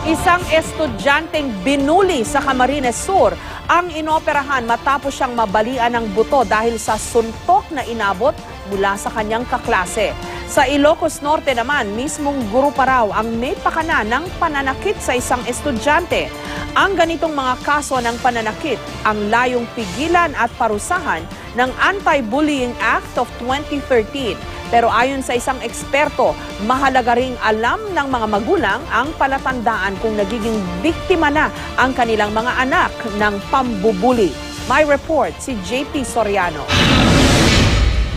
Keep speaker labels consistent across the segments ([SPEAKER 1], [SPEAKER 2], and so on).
[SPEAKER 1] Isang estudyanteng binuli sa Camarines Sur ang inoperahan matapos siyang mabalian ng buto dahil sa suntok na inabot mula sa kanyang kaklase. Sa Ilocos Norte naman, mismong guro pa raw ang may pakana ng pananakit sa isang estudyante. Ang ganitong mga kaso ng pananakit ang layong pigilan at parusahan ng Anti-Bullying Act of 2013. Pero ayon sa isang eksperto, mahalaga ring alam ng mga magulang ang palatandaan kung nagiging biktima na ang kanilang mga anak ng pambubuli. May report si JP Soriano.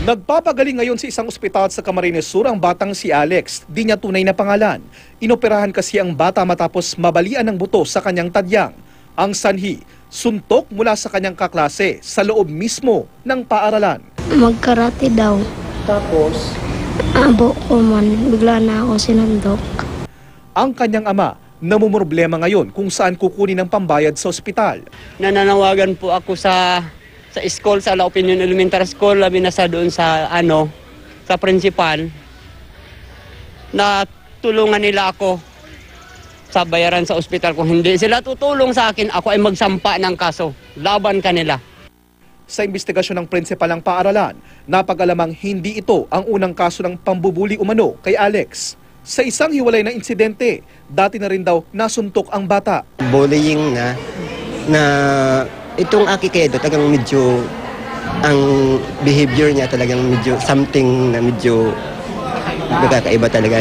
[SPEAKER 2] Nagpapagaling ngayon sa isang ospital sa Camarines Sur ang batang si Alex. Di niya tunay na pangalan. Inoperahan kasi ang bata matapos mabalian ng buto sa kanyang tadyang. Ang sanhi, suntok mula sa kanyang kaklase sa loob mismo ng paaralan.
[SPEAKER 3] Magkarate daw.
[SPEAKER 2] Tapos,
[SPEAKER 3] abo ko man, bigla na ako sinundok.
[SPEAKER 2] ang kanyang ama namumroblema ngayon kung saan kukunin ang pambayad sa ospital.
[SPEAKER 4] Nananawagan po ako sa school, sa La Opinion Elementary School, labi na sa doon sa sa principal, na tulungan nila ako sa bayaran sa ospital. Kung hindi sila tutulong sa akin, ako ay magsampa ng kaso laban kanila.
[SPEAKER 2] Sa investigasyon ng prinsipal ng paaralan, napag-alamang hindi ito ang unang kaso ng pambubuli umano kay Alex. Sa isang hiwalay na insidente, dati na rin daw nasuntok ang bata.
[SPEAKER 5] Bullying na itong aki kaya talagang medyo ang behavior niya talagang medyo something na medyo nakakaiba talaga.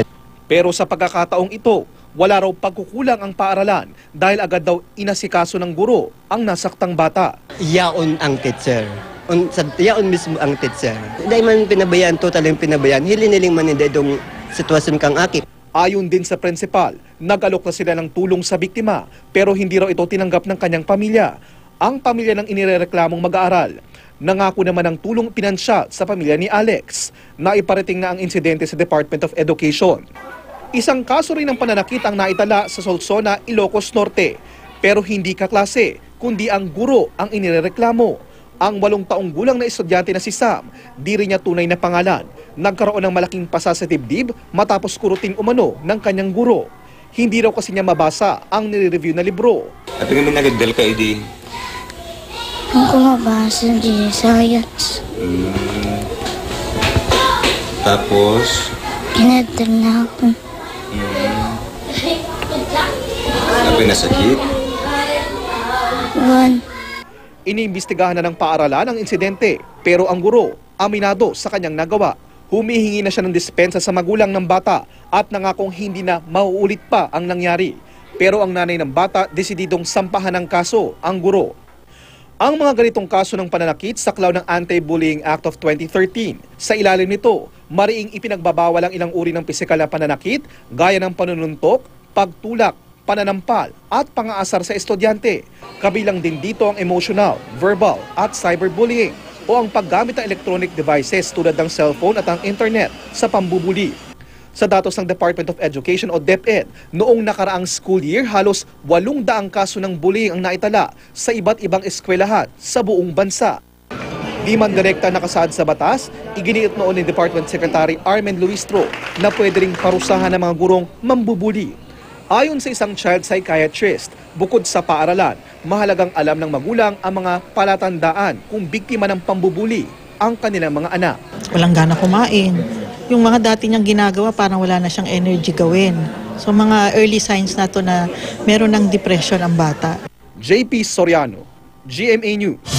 [SPEAKER 2] Pero sa pagkakataong ito, wala raw pagkukulang ang paaralan dahil agad daw inasikaso ng guro ang nasaktang bata.
[SPEAKER 5] Yaon ang teacher. Yaon mismo ang teacher. Dahil man pinabayaan, totaling pinabayaan. Hiliniling man hindi itong sitwasyon kang aki.
[SPEAKER 2] Ayon din sa prinsipal, nag-alok na sila ng tulong sa biktima pero hindi raw ito tinanggap ng kanyang pamilya. Ang pamilya ng inireklamong mag-aaral. Nangako naman ng tulong pinansyal sa pamilya ni Alex. Naiparating na ang insidente sa Department of Education. Isang kaso rin ng pananakit ang naitala sa Solsona, Ilocos Norte. Pero hindi kaklase, kundi ang guro ang inireklamo. Ang 8 taong gulang na estudyante na si Sam, di rin niya tunay na pangalan. Nagkaroon ng malaking pasa sa dibdib matapos kurutin umano ng kanyang guro. Hindi raw kasi niya mabasa ang nire-review na libro.
[SPEAKER 6] At kami nagdal ka, Edi?
[SPEAKER 3] Ang kumabasa di science.
[SPEAKER 6] Tapos?
[SPEAKER 3] Kinadal na ako.
[SPEAKER 6] Sabi na sakit?
[SPEAKER 2] Iniimbestigahan na ng paaralan ang insidente pero ang guro aminado sa kanyang nagawa. Humihingi na siya ng dispensa sa magulang ng bata at nangakong hindi na mauulit pa ang nangyari. Pero ang nanay ng bata desididong sampahan ng kaso ang guro. Ang mga ganitong kaso ng pananakit saklaw ng Anti-Bullying Act of 2013. Sa ilalim nito, mariing ipinagbabawal ang ilang uri ng pisikal na pananakit gaya ng panununtok, pagtulak, pananampal at pang-aasar sa estudyante. Kabilang din dito ang emotional, verbal at cyberbullying o ang paggamit ng electronic devices tulad ng cellphone at ang internet sa pambubuli. Sa datos ng Department of Education o DepEd, noong nakaraang school year, halos 800 kaso ng bullying ang naitala sa iba't ibang eskwelahan sa buong bansa. Di man direkta nakasaad sa batas, iginiit noon ni Department Secretary Armen Luistro na pwede ring parusahan ng mga gurong mambubuli. Ayon sa isang child psychiatrist, bukod sa paaralan, mahalagang alam ng magulang ang mga palatandaan kung biktima ng pambubuli ang kanilang mga anak.
[SPEAKER 7] Walang gana kumain. Yung mga dati niyang ginagawa, parang wala na siyang energy gawin. So mga early signs na to na meron ng depression ang bata.
[SPEAKER 2] JP Soriano, GMA News.